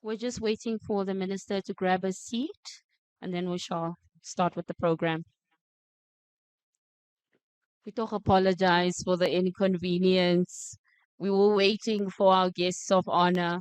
We're just waiting for the minister to grab a seat, and then we shall start with the program. We don't apologize for the inconvenience. We were waiting for our guests of honor.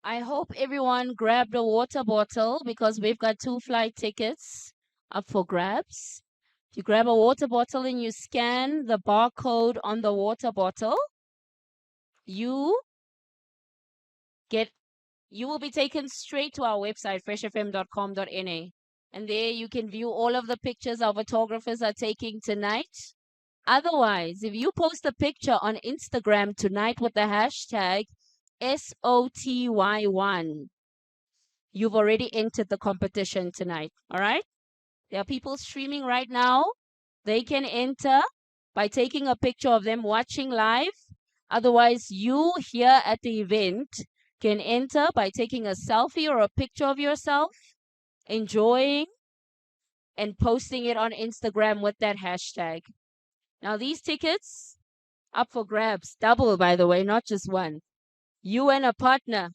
I hope everyone grabbed a water bottle because we've got 2 flight tickets up for grabs. You grab a water bottle and you scan the barcode on the water bottle. You get you will be taken straight to our website, freshfm.com.na. And there you can view all of the pictures our photographers are taking tonight. Otherwise, if you post a picture on Instagram tonight with the hashtag SOTY1, you've already entered the competition tonight. All right? There are people streaming right now. They can enter by taking a picture of them watching live. Otherwise, you here at the event can enter by taking a selfie or a picture of yourself enjoying and posting it on Instagram with that hashtag. Now, these tickets up for grabs, double, by the way, not just one. You and a partner.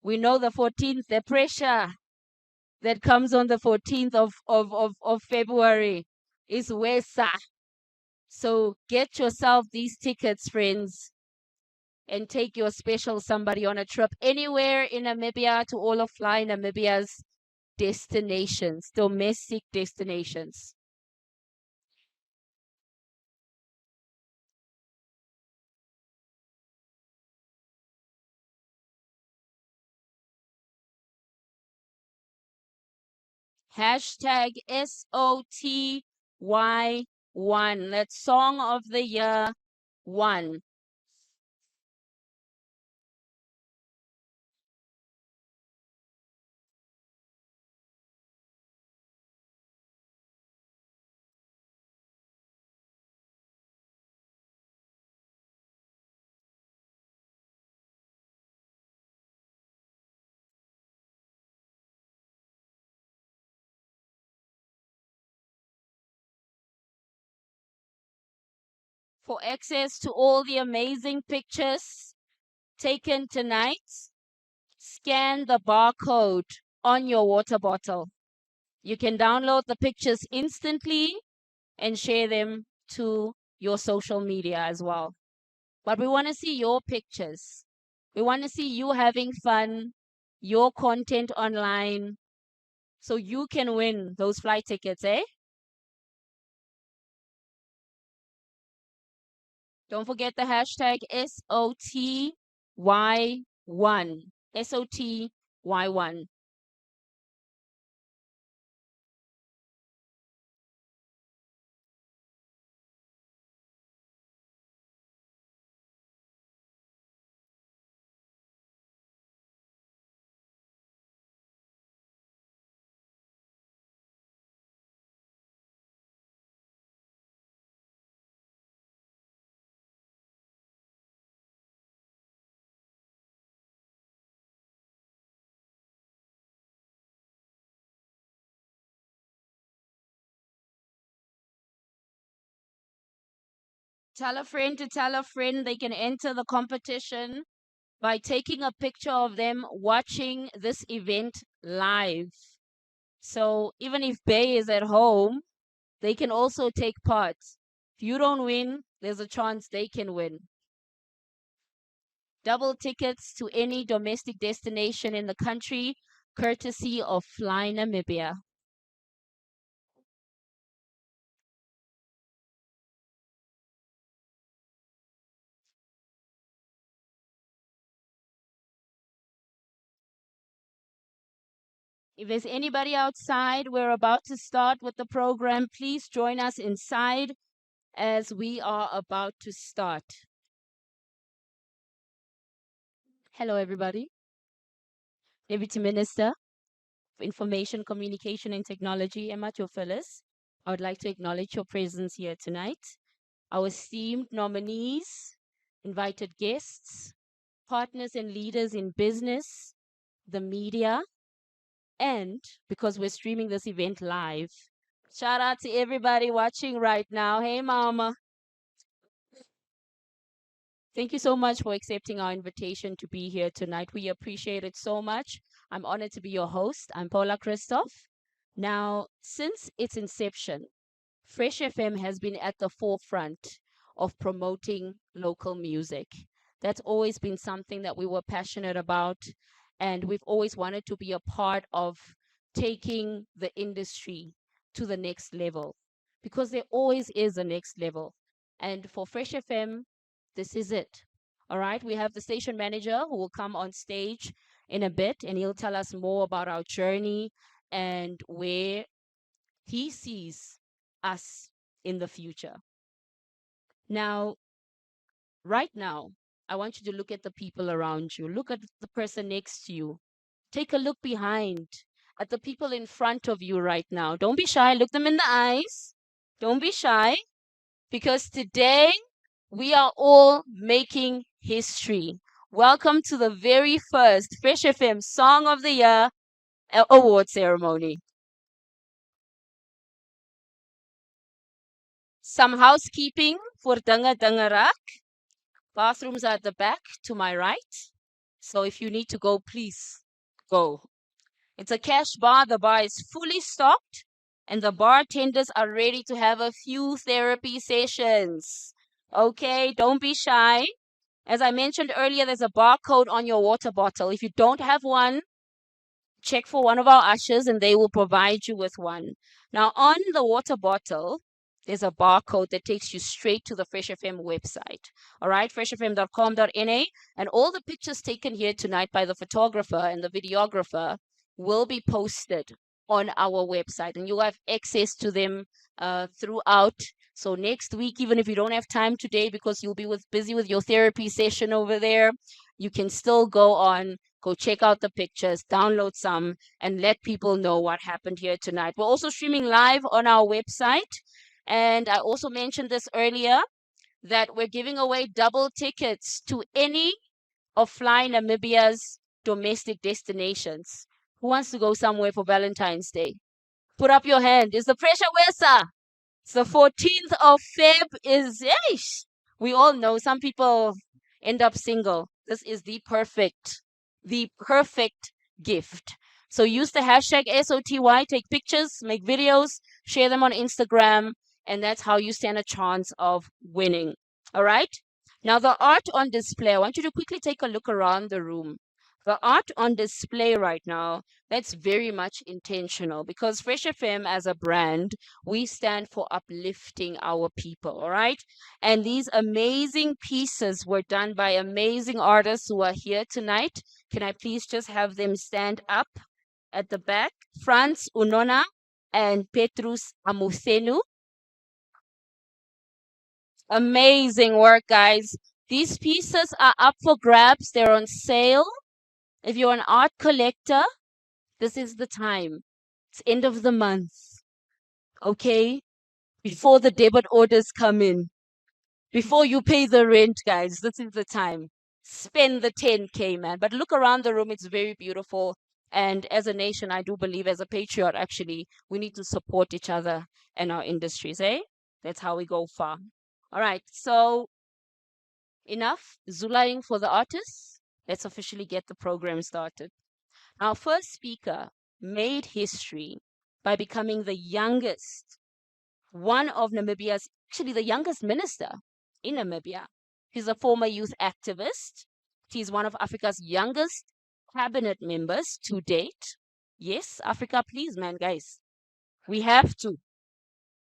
We know the 14th, the pressure that comes on the 14th of February is Wesa. So get yourself these tickets, friends, and take your special somebody on a trip anywhere in Namibia to all of Fly Namibia's destinations, domestic destinations. Hashtag SOTY1. That's Song of the Year 1. For access to all the amazing pictures taken tonight, scan the barcode on your water bottle. You can download the pictures instantly and share them to your social media as well. But we want to see your pictures. We want to see you having fun, your content online, so you can win those flight tickets, eh? Don't forget the hashtag SOTY1. SOTY1. Tell a friend to tell a friend they can enter the competition by taking a picture of them watching this event live. So even if Bay is at home, they can also take part. If you don't win, there's a chance they can win. Double tickets to any domestic destination in the country, courtesy of Fly Namibia. If there's anybody outside, we're about to start with the program. Please join us inside as we are about to start. Hello, everybody. Deputy Minister of Information, Communication and Technology, Emma Phyllis. I would like to acknowledge your presence here tonight. Our esteemed nominees, invited guests, partners and leaders in business, the media, and because we're streaming this event live, shout out to everybody watching right now. Hey, Mama. Thank you so much for accepting our invitation to be here tonight. We appreciate it so much. I'm honored to be your host. I'm Paula Christoph. Now, since its inception, Fresh FM has been at the forefront of promoting local music. That's always been something that we were passionate about, and we've always wanted to be a part of taking the industry to the next level because there always is a next level. And for Fresh FM, this is it. All right, we have the station manager who will come on stage in a bit and he'll tell us more about our journey and where he sees us in the future. Now, right now, I want you to look at the people around you. Look at the person next to you. Take a look behind at the people in front of you right now. Don't be shy. Look them in the eyes. Don't be shy because today we are all making history. Welcome to the very first Fresh FM Song of the Year award ceremony. Some housekeeping for Danga Dangarak. Bathrooms are at the back to my right. So if you need to go, please go. It's a cash bar. The bar is fully stocked and the bartenders are ready to have a few therapy sessions. Okay, don't be shy. As I mentioned earlier, there's a barcode on your water bottle. If you don't have one, check for one of our ushers and they will provide you with one. Now, on the water bottle, there's a barcode that takes you straight to the Fresh FM website. All right, freshfm.com.na. And all the pictures taken here tonight by the photographer and the videographer will be posted on our website and you'll have access to them throughout. So next week, even if you don't have time today because you'll be busy with your therapy session over there, you can still go check out the pictures, download some, and let people know what happened here tonight. We're also streaming live on our website. And I also mentioned this earlier that we're giving away double tickets to any of Fly Namibia's domestic destinations. Who wants to go somewhere for Valentine's Day? Put up your hand. Is the pressure where, sir? It's the 14th of Feb is, we all know some people end up single. This is the perfect gift. So use the hashtag SOTY, take pictures, make videos, share them on Instagram, and that's how you stand a chance of winning. All right? Now, the art on display, I want you to quickly take a look around the room. The art on display right now, that's very much intentional because Fresh FM as a brand, we stand for uplifting our people, all right? And these amazing pieces were done by amazing artists who are here tonight. Can I please just have them stand up at the back? Franz Unona and Petrus Amusenu. Amazing work, guys. These pieces are up for grabs. They're on sale. If you're an art collector, this is the time. It's end of the month. Okay? Before the debit orders come in. Before you pay the rent, guys, this is the time. Spend the 10K, man. But look around the room. It's very beautiful. And as a nation, I do believe, as a patriot, actually, we need to support each other and our industries, eh? That's how we go far. All right. So enough zulaing for the artists. Let's officially get the program started. Our first speaker made history by becoming the youngest, one of Namibia's, actually the youngest minister in Namibia. He's a former youth activist. He's one of Africa's youngest cabinet members to date. Yes, Africa, please, man, guys. We have to.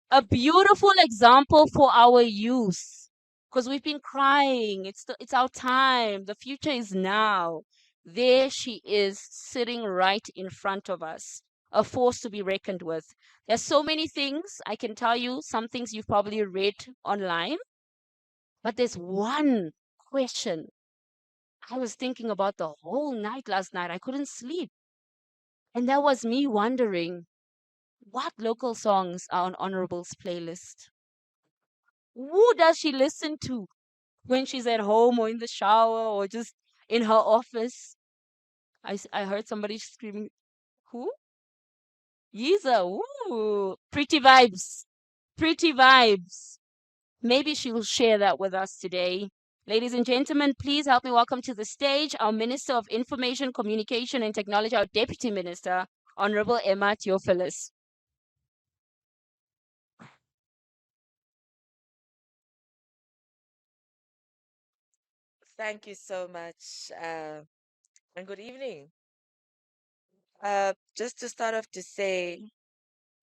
A beautiful example for our youth because we've been crying. It's our time. The future is now. There she is sitting right in front of us, a force to be reckoned with. There's so many things I can tell you, some things you've probably read online, but there's one question I was thinking about the whole night last night. I couldn't sleep. And that was me wondering what local songs are on Honorable's playlist? Who does she listen to when she's at home or in the shower or just in her office? I heard somebody screaming, who? Yeezer. Ooh, pretty vibes. Pretty vibes. Maybe she'll share that with us today. Ladies and gentlemen, please help me welcome to the stage our Minister of Information, Communication and Technology, our Deputy Minister, Honorable Emma Theophilus. Thank you so much, and good evening. Just to start off to say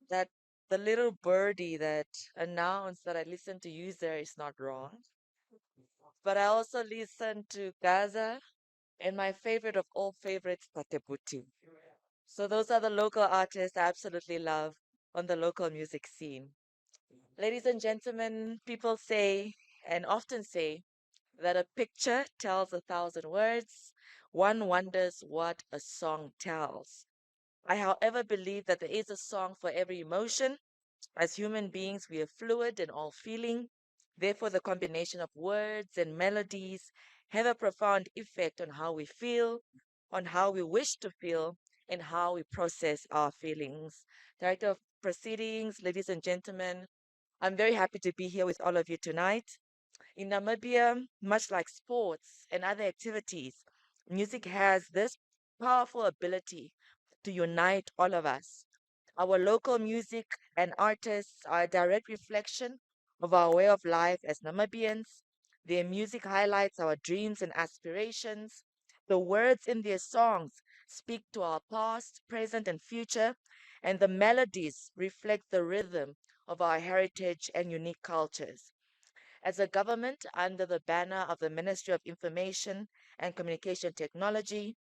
that the little birdie that announced that I listened to you there is not wrong, but I also listened to Gaza and my favorite of all favorites, Tatebuti. So those are the local artists I absolutely love on the local music scene. Ladies and gentlemen, people say and often say that a picture tells 1,000 words. One wonders what a song tells. I, however, believe that there is a song for every emotion. As human beings, we are fluid and all feeling. Therefore, the combination of words and melodies have a profound effect on how we feel, on how we wish to feel, and how we process our feelings. Director of Proceedings, ladies and gentlemen, I'm very happy to be here with all of you tonight. In Namibia, much like sports and other activities, music has this powerful ability to unite all of us. Our local music and artists are a direct reflection of our way of life as Namibians. Their music highlights our dreams and aspirations. The words in their songs speak to our past, present, and future, and the melodies reflect the rhythm of our heritage and unique cultures. As a government under the banner of the Ministry of Information and Communication Technology,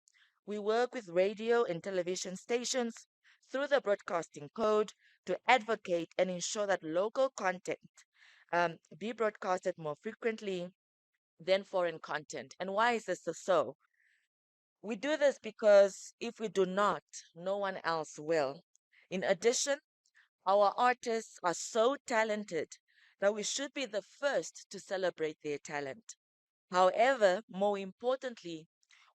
we work with radio and television stations through the broadcasting code to advocate and ensure that local content be broadcasted more frequently than foreign content. And why is this so? We do this because if we do not, no one else will. In addition, our artists are so talented that we should be the first to celebrate their talent. However, more importantly,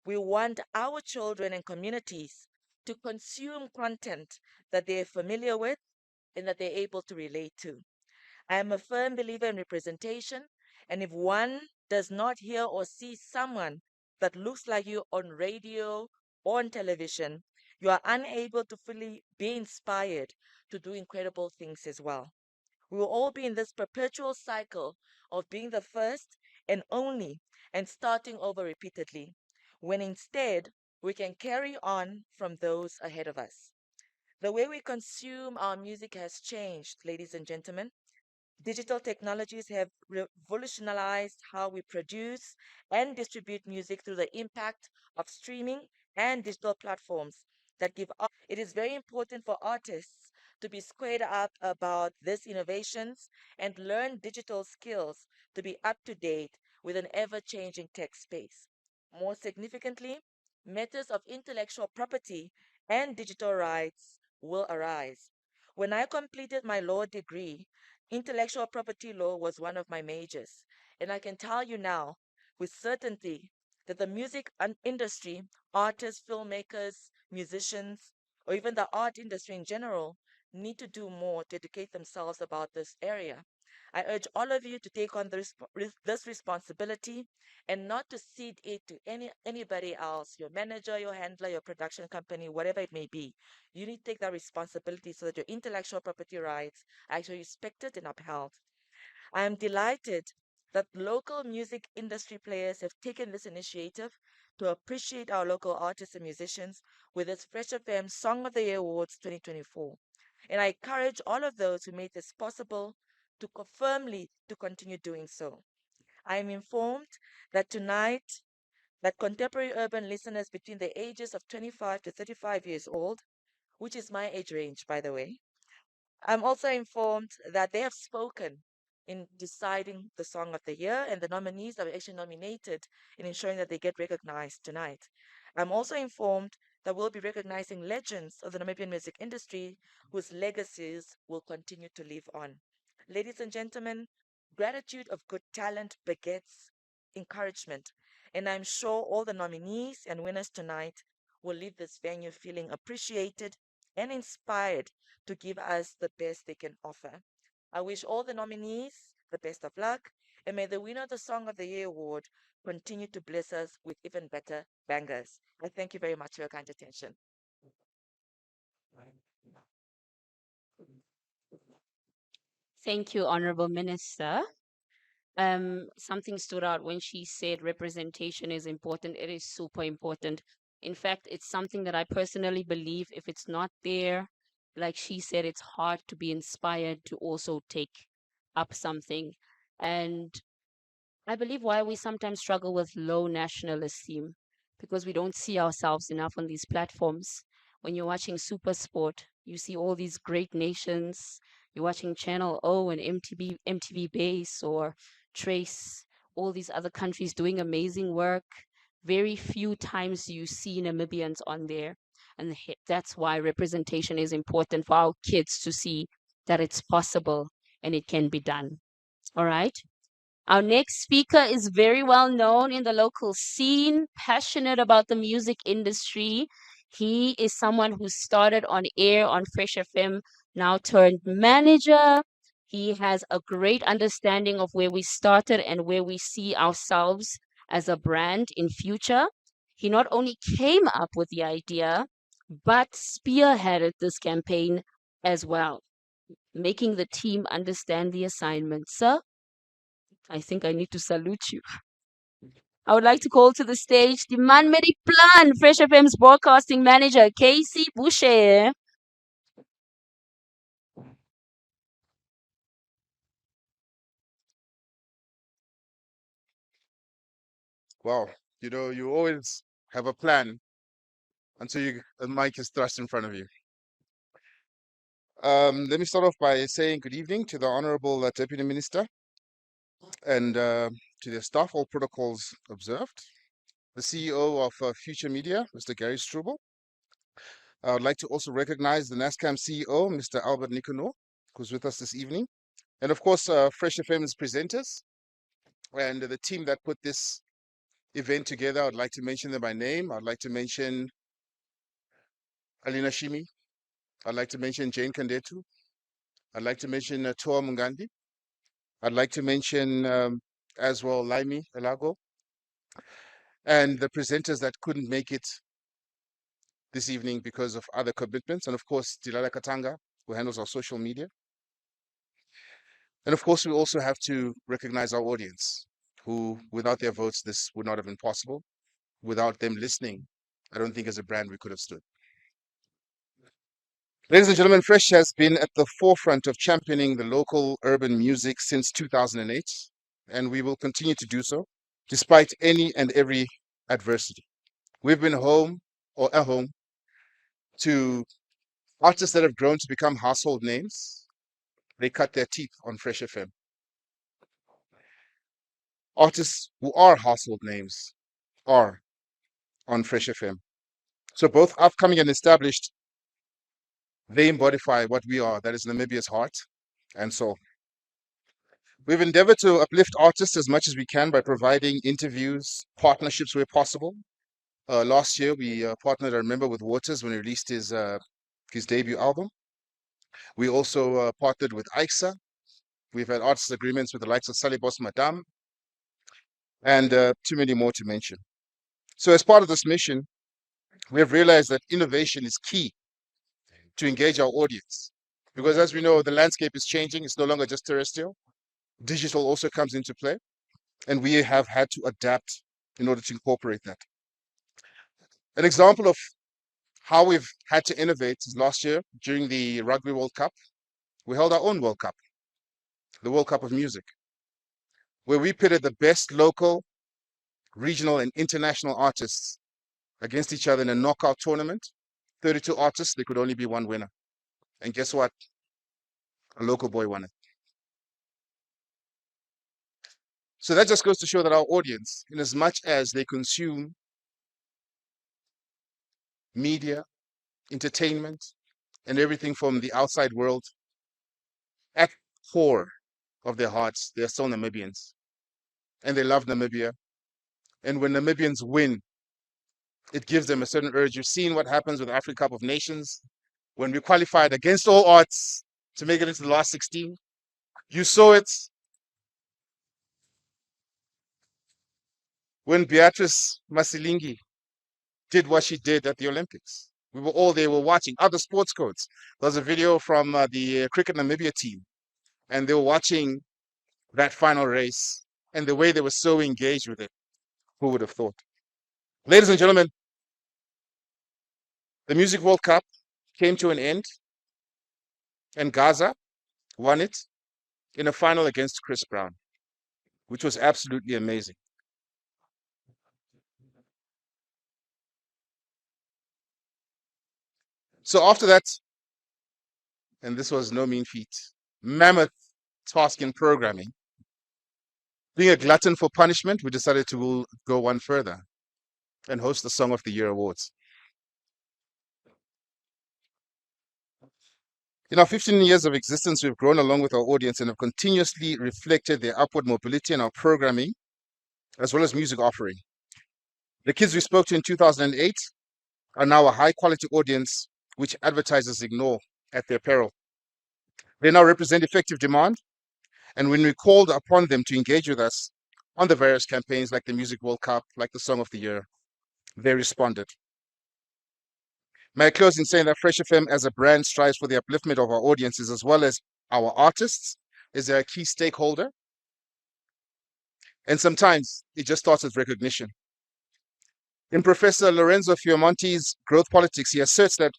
we want our children and communities to consume content that they're familiar with and that they're able to relate to. I am a firm believer in representation, and if one does not hear or see someone that looks like you on radio or on television, you are unable to fully be inspired to do incredible things as well. We will all be in this perpetual cycle of being the first and only and starting over repeatedly, when instead we can carry on from those ahead of us. The way we consume our music has changed, ladies and gentlemen. Digital technologies have revolutionized how we produce and distribute music through the impact of streaming and digital platforms that give it is very important for artists to be squared up about these innovations and learn digital skills to be up to date with an ever changing tech space. More significantly, matters of intellectual property and digital rights will arise. When I completed my law degree, intellectual property law was one of my majors. And I can tell you now with certainty that the music industry, artists, filmmakers, musicians, or even the art industry in general, need to do more to educate themselves about this area. I urge all of you to take on this responsibility and not to cede it to anybody else, your manager, your handler, your production company, whatever it may be. You need to take that responsibility so that your intellectual property rights are actually respected and upheld. I am delighted that local music industry players have taken this initiative to appreciate our local artists and musicians with this Fresh FM Song of the Year Awards 2024. And I encourage all of those who made this possible to firmly to continue doing so. I am informed that tonight that contemporary urban listeners between the ages of 25 to 35 years old, which is my age range, by the way, I'm also informed that they have spoken in deciding the Song of the Year and the nominees that were actually nominated in ensuring that they get recognized tonight. I'm also informed that we'll be recognizing legends of the Namibian music industry whose legacies will continue to live on. Ladies and gentlemen, gratitude of good talent begets encouragement, and I'm sure all the nominees and winners tonight will leave this venue feeling appreciated and inspired to give us the best they can offer. I wish all the nominees the best of luck, and may the winner of the Song of the Year award continue to bless us with even better bangers. I thank you very much for your kind attention. Thank you, Honorable Minister. Something stood out when she said representation is important. It is super important. In fact, it's something that I personally believe if it's not there, like she said, it's hard to be inspired to also take up something. And I believe why we sometimes struggle with low national esteem because we don't see ourselves enough on these platforms. When you're watching Super Sport, you see all these great nations. You're watching Channel O and MTV Base or Trace, all these other countries doing amazing work. Very few times you see Namibians on there. And that's why representation is important for our kids to see that it's possible and it can be done. All right. Our next speaker is very well known in the local scene, passionate about the music industry. He is someone who started on air on Fresh FM, now turned manager. He has a great understanding of where we started and where we see ourselves as a brand in future. He not only came up with the idea, but spearheaded this campaign as well, making the team understand the assignment. Sir, I think I need to salute you. I would like to call to the stage the Manmedi Plan, Fresh FM's broadcasting manager, Casey Boucher. Wow, you always have a plan until a mic is thrust in front of you. Let me start off by saying good evening to the Honorable Deputy Minister and to their staff, all protocols observed. The CEO of Future Media, Mr. Gary Struble. I would like to also recognize the NASCAM CEO, Mr. Albert Nikono, who's with us this evening. And of course, Fresh FM's presenters and the team that put this event together. I'd like to mention them by name. I'd like to mention Alina Shimi. I'd like to mention Jane Kandetu. I'd like to mention Toa Mungandi. I'd like to mention as well Laimi Elago and the presenters that couldn't make it this evening because of other commitments. And of course, Dilala Katanga, who handles our social media. And of course, we also have to recognize our audience, who without their votes, this would not have been possible. Without them listening, I don't think as a brand we could have stood. Ladies and gentlemen, Fresh has been at the forefront of championing the local urban music since 2008, and we will continue to do so despite any and every adversity. We've been home or a home to artists that have grown to become household names. They cut their teeth on Fresh FM. Artists who are household names are on Fresh FM. So both upcoming and established, they embody what we are, that is Namibia's heart and soul. We've endeavored to uplift artists as much as we can by providing interviews, partnerships where possible. Last year, we partnered, I remember, with Waters when he released his debut album. We also partnered with IXA. We've had artist agreements with the likes of Sally Boss Madame and too many more to mention. So as part of this mission, we have realized that innovation is key to engage our audience. Because as we know, the landscape is changing. It's no longer just terrestrial. Digital also comes into play. And we have had to adapt in order to incorporate that. An example of how we've had to innovate is last year during the Rugby World Cup. We held our own World Cup, the World Cup of Music, where we pitted the best local regional and international artists against each other in a knockout tournament. 32 artists, there could only be one winner. And guess what? A local boy won it. So that just goes to show that our audience, in as much as they consume media, entertainment, and everything from the outside world, at core of their hearts, they're still Namibians. And they love Namibia. And when Namibians win, it gives them a certain urge. You've seen what happens with the African Cup of Nations when we qualified against all odds to make it into the last 16. You saw it when Beatrice Masilingi did what she did at the Olympics. We were all there, we were watching other sports codes. There's a video from the Cricket Namibia team, and they were watching that final race and the way they were so engaged with it. Who would have thought? Ladies and gentlemen, the Music World Cup came to an end, and Gaza won it in a final against Chris Brown, which was absolutely amazing. So after that, and this was no mean feat, mammoth task in programming, being a glutton for punishment, we decided to go one further and host the Song of the Year Awards. In our 15 years of existence, we've grown along with our audience and have continuously reflected their upward mobility in our programming, as well as music offering. The kids we spoke to in 2008 are now a high-quality audience which advertisers ignore at their peril. They now represent effective demand, and when we called upon them to engage with us on the various campaigns like the Music World Cup, like the Song of the Year, they responded. May I close in saying that Fresh FM as a brand strives for the upliftment of our audiences as well as our artists. Is there a key stakeholder? And sometimes it just starts with recognition. In Professor Lorenzo Fiomonti's Growth Politics, he asserts that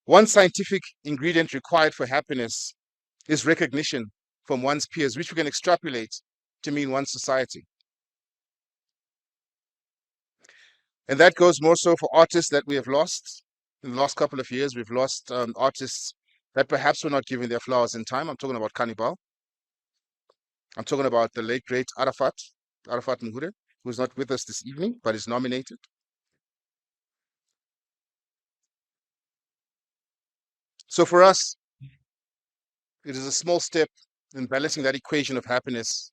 one scientific ingredient required for happiness is recognition from one's peers, which we can extrapolate to mean one's society. And that goes more so for artists that we have lost. In the last couple of years, we've lost artists that perhaps were not given their flowers in time. I'm talking about Cannibal. I'm talking about the late, great Arafat Muhure, who's not with us this evening, but is nominated. So for us, it is a small step in balancing that equation of happiness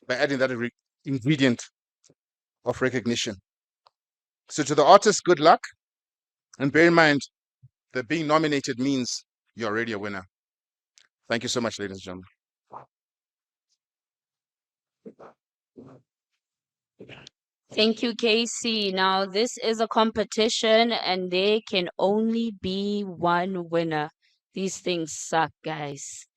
by adding that ingredient of recognition. So to the artists, good luck. And bear in mind that being nominated means you're already a winner. Thank you so much, ladies and gentlemen. Thank you, Casey. Now, this is a competition and there can only be one winner. These things suck, guys.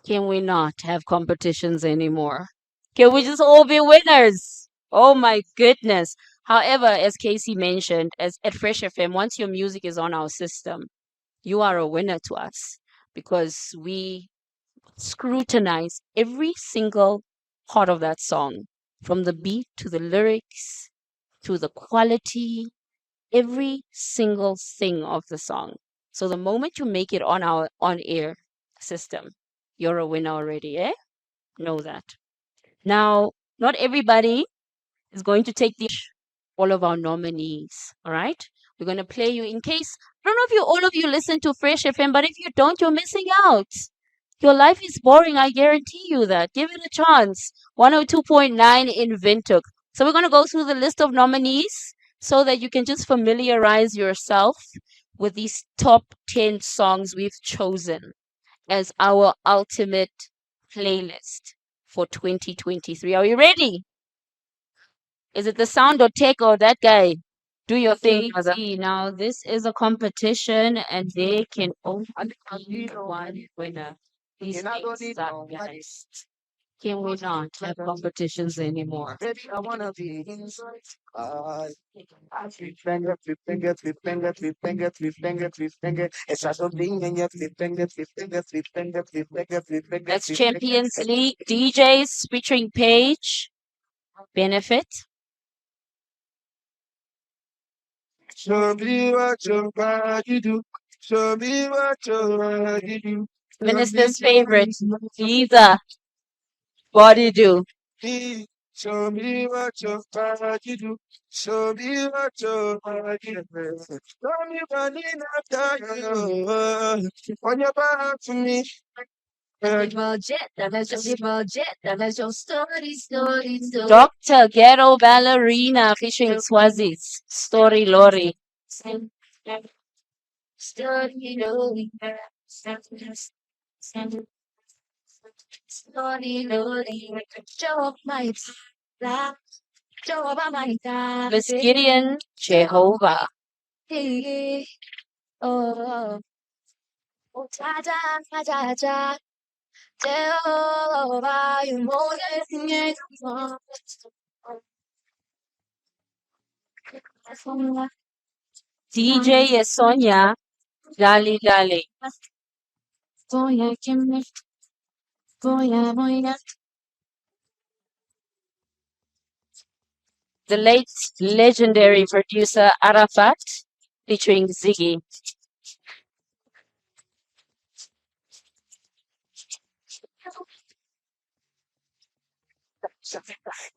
Can we not have competitions anymore? Can we just all be winners? Oh my goodness. However, as Casey mentioned, as at Fresh FM, once your music is on our system, you are a winner to us because we scrutinize every single part of that song, from the beat to the lyrics to the quality, every single thing of the song. So the moment you make it on our on air system, you're a winner already, eh? Know that. Now, not everybody is going to take all of our nominees. All right. We're going to play you in case. I don't know if all of you listen to Fresh FM, but if you don't, you're missing out. Your life is boring. I guarantee you that. Give it a chance. 102.9 in Windhoek. So we're going to go through the list of nominees so that you can just familiarize yourself with these top 10 songs we've chosen as our ultimate playlist for 2023. Are you ready? Is it the sound or tech or that guy? Do your thing, brother. Now, this is a competition and they can only be one winner. These things suck, guys. Can we not have competitions anymore? Baby, I wanna be inside. Flip finger, flip finger, flip finger, flip finger, flip finger. It's a something in your flip finger, flip finger, flip finger, flip finger, flip finger. That's Champions League DJs featuring Paige. Benefit. Show me what your body do. Show me what your body do. Minister's favorite, Lisa, body do. Show me what your body do. Show me what your body do. Show me running after you. On your back to me. Dr. Ghetto Ballerina featuring Swazis. Story Lori. Miss Gideon Jehovah. DJ Sonia. Dali Dali. The late legendary producer Arafat featuring Ziggy.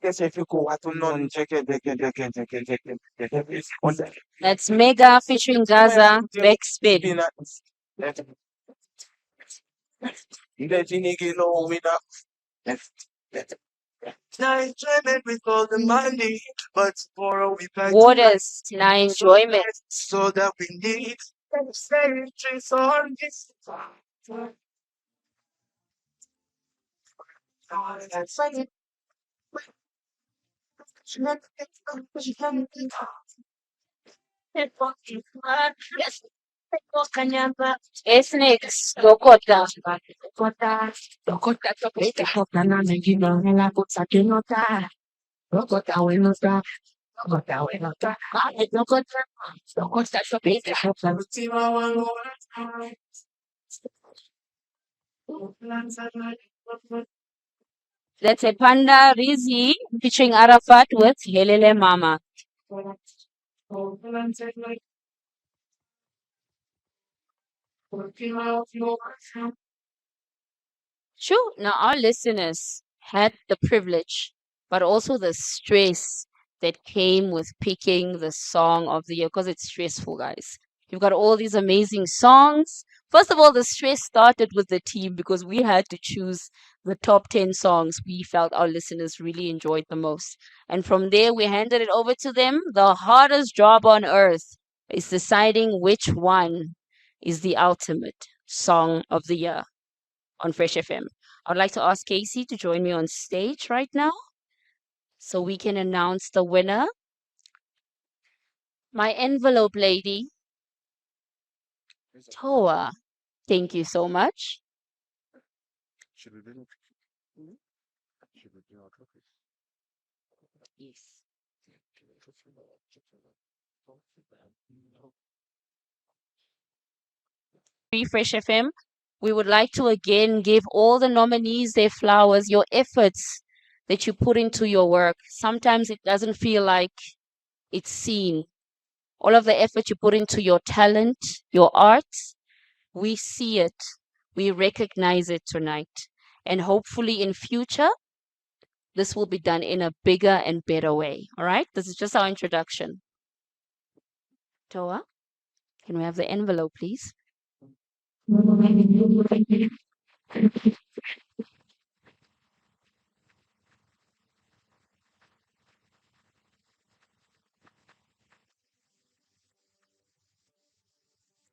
Yes, if you go out to none, check it. That's Mega featuring Gaza, Backspin. Let you nigga know me now. Now enjoyment with all the money, but tomorrow we back to Waters, now enjoyment. so that we need centuries on this. That's like Ethnics, Lokota. That's a Panda Rizi featuring Arafat with Helele Mama. Sure, now our listeners had the privilege, but also the stress that came with picking the song of the year because it's stressful, guys. You've got all these amazing songs. First of all, the stress started with the team because we had to choose the top 10 songs we felt our listeners really enjoyed the most. And from there, we handed it over to them. The hardest job on earth is deciding which one is the ultimate song of the year on Fresh FM. I'd like to ask Casey to join me on stage right now so we can announce the winner. My envelope lady, Toa. Thank you so much. Should we do Yes. Fresh FM, we would like to again give all the nominees their flowers, your efforts that you put into your work. Sometimes it doesn't feel like it's seen. All of the effort you put into your talent, your art, we see it. We recognize it tonight. And hopefully in future, this will be done in a bigger and better way. All right? This is just our introduction. Toa, can we have the envelope, please?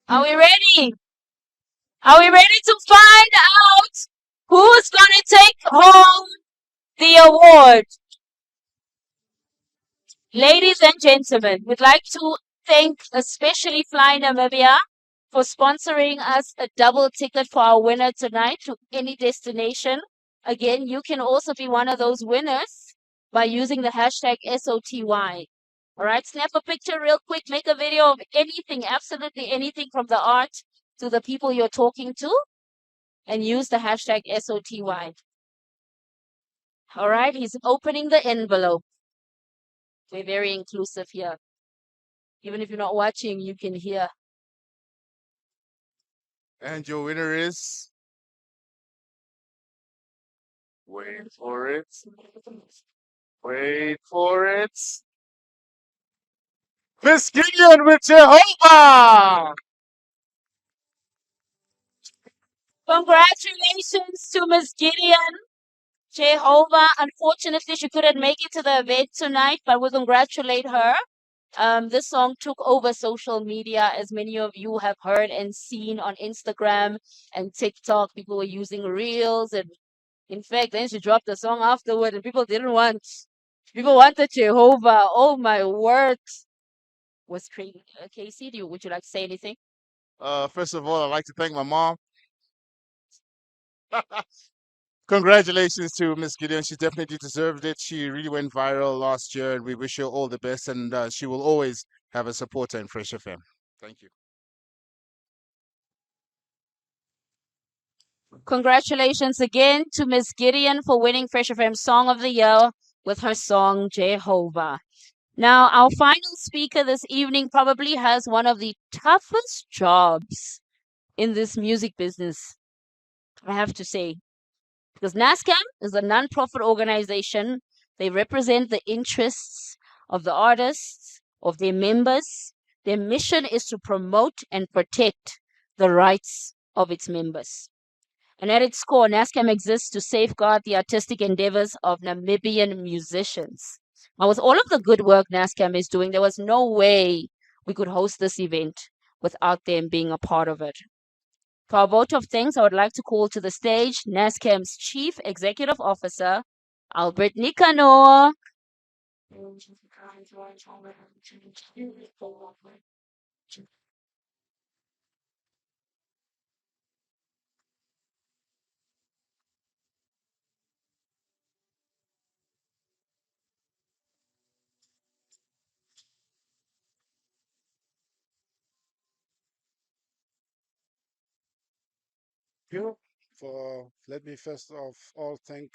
Are we ready? Are we ready to find out who's going to take home the award? Ladies and gentlemen, we'd like to thank especially Fly Namibia for sponsoring us a double ticket for our winner tonight to any destination. Again, you can also be one of those winners by using the hashtag SOTY. All right, snap a picture real quick, make a video of anything, absolutely anything from the art to the people you're talking to, and use the hashtag SOTY. All right, he's opening the envelope. We're very inclusive here. Even if you're not watching, you can hear. And your winner is. Wait for it. Wait for it. Miss Gideon with Jehovah. Congratulations to Miss Gideon. Jehovah, unfortunately, she couldn't make it to the event tonight, but we congratulate her. This song took over social media, as many of you have heard and seen on Instagram and TikTok. People were using reels, and in fact, then she dropped the song afterward, and people didn't want. People wanted Jehovah. Oh my word, was crazy. Casey, would you like to say anything? First of all, I'd like to thank my mom. Congratulations to Miss Gideon. She definitely deserved it. She really went viral last year, and we wish her all the best. And she will always have a supporter in Fresh FM. Thank you. Congratulations again to Miss Gideon for winning Fresh FM Song of the Year with her song Jehovah. Now, our final speaker this evening probably has one of the toughest jobs in this music business, I have to say, because NASCAM is a non-profit organization. They represent the interests of the artists, of their members. Their mission is to promote and protect the rights of its members. And at its core, NASCAM exists to safeguard the artistic endeavors of Namibian musicians. Now, with all of the good work NASCAM is doing, there was no way we could host this event without them being a part of it. For our vote of thanks, I would like to call to the stage NASCAM's Chief Executive Officer, Albert Nicanor. You for let me first of all thank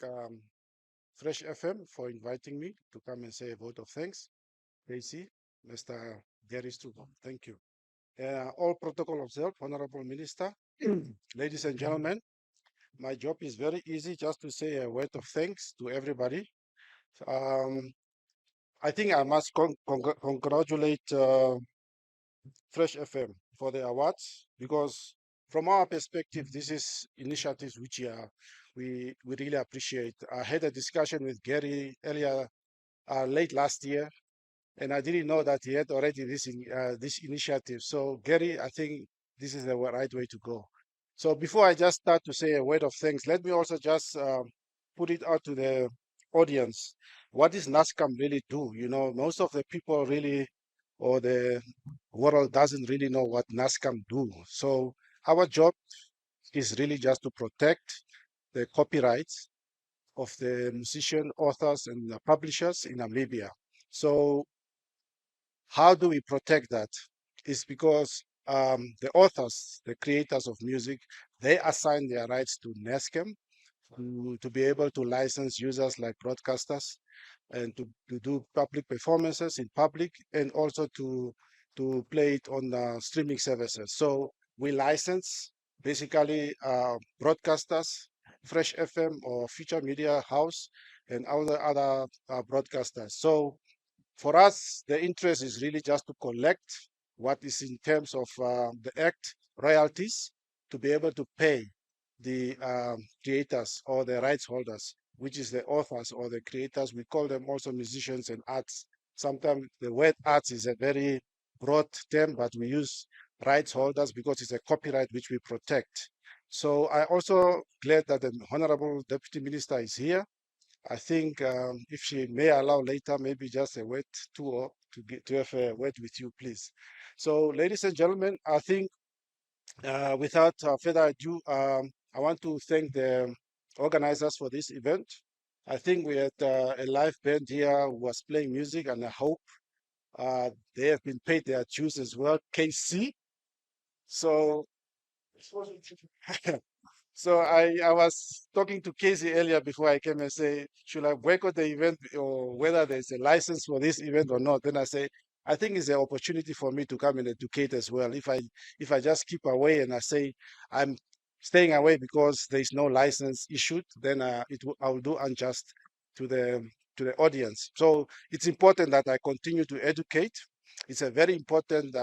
Fresh FM for inviting me to come and say a vote of thanks. Casey, Mr. Gary Strubo, thank you. All protocol observed, Honorable Minister, ladies and gentlemen, my job is very easy, just to say a word of thanks to everybody. I think I must congratulate Fresh FM for the awards, because from our perspective, this is initiatives which we really appreciate. I had a discussion with Gary earlier, late last year, and I didn't know that he had already this initiative. So Gary, I think this is the right way to go. So before I just start to say a word of thanks, let me also just put it out to the audience. What does NASCAM really do? You know, most of the people really, or the world doesn't really know what NASCAM do. So our job is really just to protect the copyrights of the musician, authors, and the publishers in Namibia. So how do we protect that? It's because the authors, the creators of music, they assign their rights to NASCAM to be able to license users like broadcasters and to do public performances in public, and also to play it on streaming services. So we license basically broadcasters, Fresh FM or Future Media House, and other broadcasters. So for us, the interest is really just to collect what is in terms of the act royalties, to be able to pay the creators or the rights holders, which is the authors or the creators. We call them also musicians and arts. Sometimes the word arts is a very broad term, but we use rights holders because it's a copyright which we protect. So I also glad that the Honorable Deputy Minister is here. I think if she may allow later, maybe just a word to have a word with you, please. So, ladies and gentlemen, I think without further ado, I want to thank the organizers for this event. I think we had a live band here who was playing music, and I hope they have been paid their dues as well. KC. So So I was talking to Casey earlier before I came and say, should I boycott the event or whether there's a license for this event or not? Then I say, I think it's an opportunity for me to come and educate as well. If I just keep away and I say I'm staying away because there's no license issued, then I will do unjust to the audience. So it's important that I continue to educate. It's a very important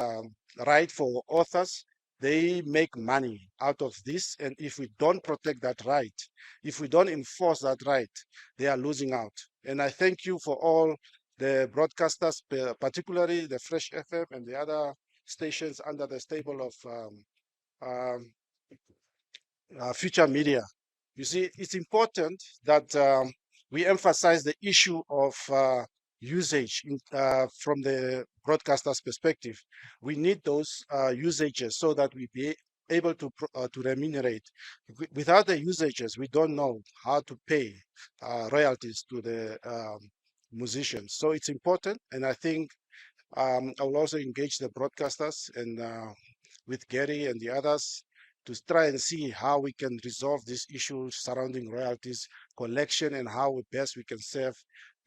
right for authors. They make money out of this, and if we don't protect that right, if we don't enforce that right, they are losing out. And I thank you for all the broadcasters, particularly the Fresh FM and the other stations under the stable of um, future media. You see, it's important that we emphasize the issue of usage from the broadcaster's perspective. We need those usages so that we be able to remunerate. Without the usages, we don't know how to pay royalties to the musicians. So it's important, and I think I will also engage the broadcasters and with Gary and the others to try and see how we can resolve these issues surrounding royalties collection and how best we can serve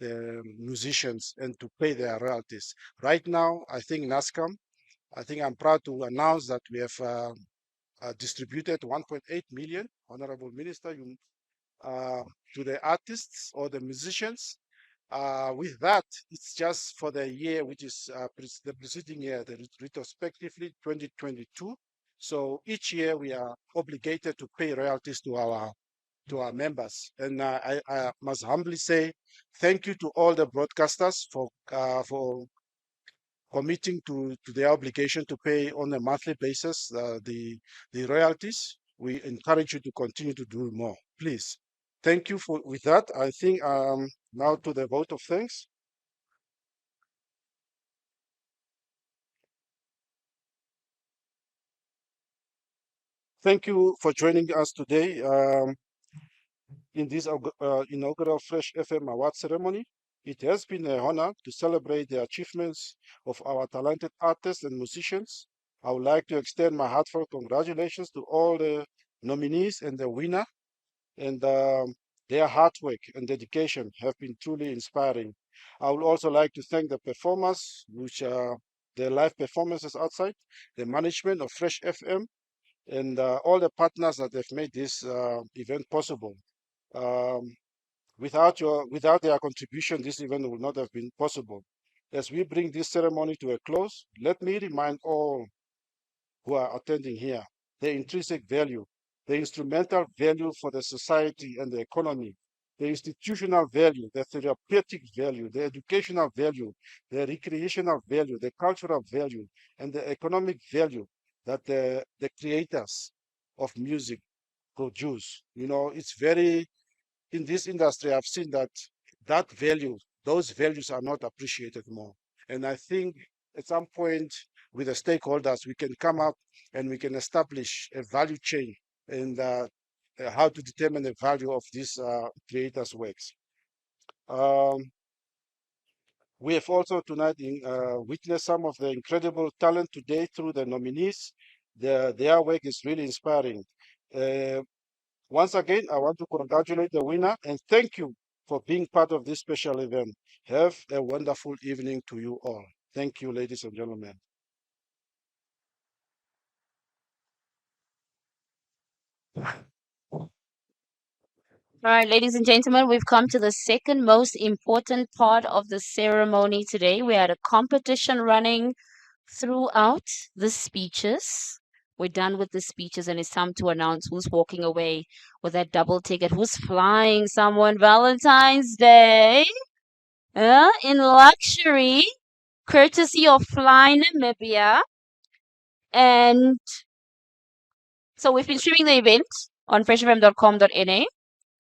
the musicians and to pay their royalties. Right now, I think NASCAM, I think I'm proud to announce that we have distributed 1.8 million, Honorable Minister, to the artists or the musicians. With that, it's just for the year, which is the preceding year, the retrospectively 2022. So each year we are obligated to pay royalties to our members. And I must humbly say thank you to all the broadcasters for committing to their obligation to pay on a monthly basis the royalties. We encourage you to continue to do more, please. Thank you for with that. I think now to the vote of thanks. Thank you for joining us today in this inaugural Fresh FM Award ceremony. It has been an honor to celebrate the achievements of our talented artists and musicians. I would like to extend my heartfelt congratulations to all the nominees and the winner, and their hard work and dedication have been truly inspiring. I would also like to thank the performers, which are the live performances outside, the management of Fresh FM, and all the partners that have made this event possible. Um, without their contribution, this event would not have been possible. As we bring this ceremony to a close, let me remind all who are attending here the intrinsic value, the instrumental value for the society and the economy, the institutional value, the therapeutic value, the educational value, the recreational value, the cultural value, and the economic value that the creators of music produce. You know, it's very in this industry, I've seen that those values are not appreciated more. And I think at some point with the stakeholders, we can come up and we can establish a value chain and how to determine the value of these creators' works. Um, we have also tonight witnessed some of the incredible talent today through the nominees. Their work is really inspiring. Uh, Once again, I want to congratulate the winner and thank you for being part of this special event. Have a wonderful evening to you all. Thank you, ladies and gentlemen. All right, ladies and gentlemen, we've come to the second most important part of the ceremony today. We had a competition running throughout the speeches. We're done with the speeches, and it's time to announce who's walking away with that double ticket, who's flying someone Valentine's Day in luxury, courtesy of Fly Namibia. And so we've been streaming the event on freshfm.com.na.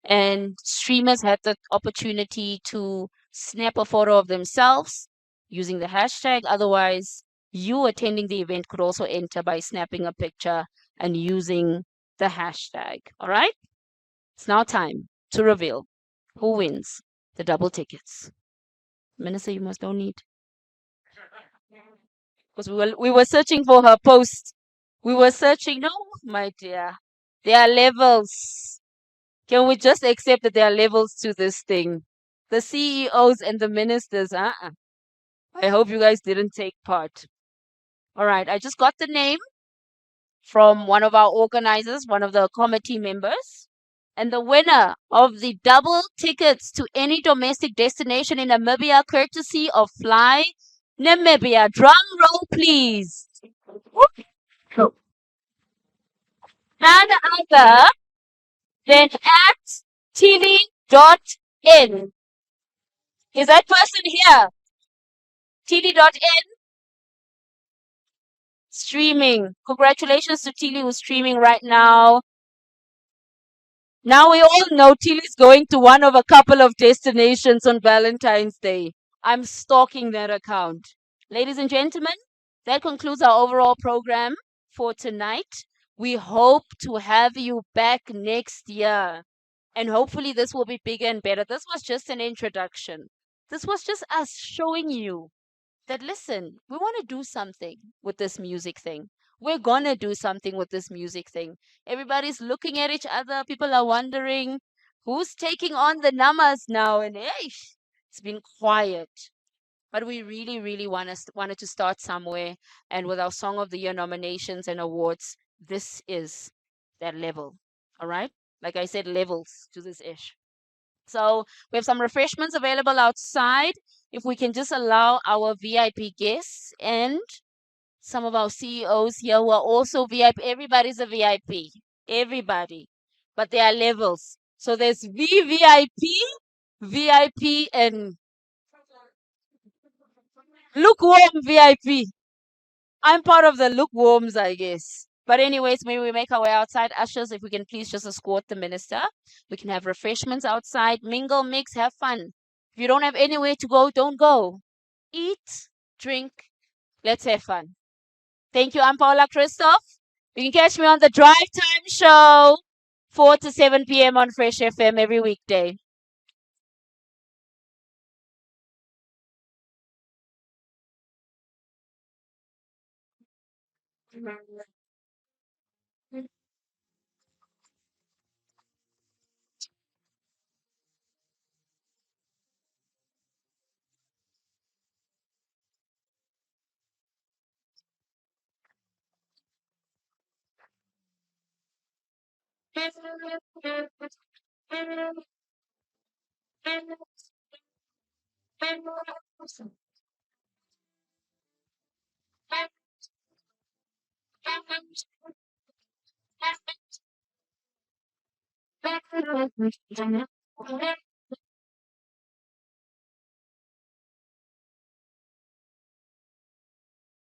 And streamers had the opportunity to snap a photo of themselves using the hashtag. Otherwise, you attending the event could also enter by snapping a picture and using the hashtag. All right? It's now time to reveal who wins the double tickets. Minister, you must don't need. Because we were searching for her post. We were searching. No, my dear. There are levels. Can we just accept that there are levels to this thing? The CEOs and the ministers, I hope you guys didn't take part. All right, I just got the name from one of our organizers, one of the committee members. And the winner of the double tickets to any domestic destination in Namibia, courtesy of Fly Namibia. Drum roll, please. None other than at tv.in. Is that person here? tv.in streaming. Congratulations to Tilly who's streaming right now. Now we all know Tilly's going to one of a couple of destinations on Valentine's Day. I'm stalking that account. Ladies and gentlemen, that concludes our overall program for tonight. We hope to have you back next year. And hopefully, this will be bigger and better. This was just an introduction. This was just us showing you that, listen, we want to do something with this music thing. We're going to do something with this music thing. Everybody's looking at each other. People are wondering who's taking on the numbers now. And hey, it's been quiet. But we really, really wanted to start somewhere. And with our Song of the Year nominations and awards, this is that level. All right? Like I said, levels to this ish. So we have some refreshments available outside. If we can just allow our VIP guests and some of our CEOs here who are also VIP. Everybody's a VIP. Everybody. But there are levels. So there's VVIP, VIP, and lukewarm VIP. I'm part of the lukewarms, I guess. But anyways, maybe we make our way outside. Ushers, if we can please just escort the minister. We can have refreshments outside, mingle, mix, have fun. If you don't have anywhere to go, don't go. Eat, drink, let's have fun. Thank you. I'm Paula Christoph. You can catch me on the Drive Time Show, 4 to 7 p.m. on Fresh FM every weekday.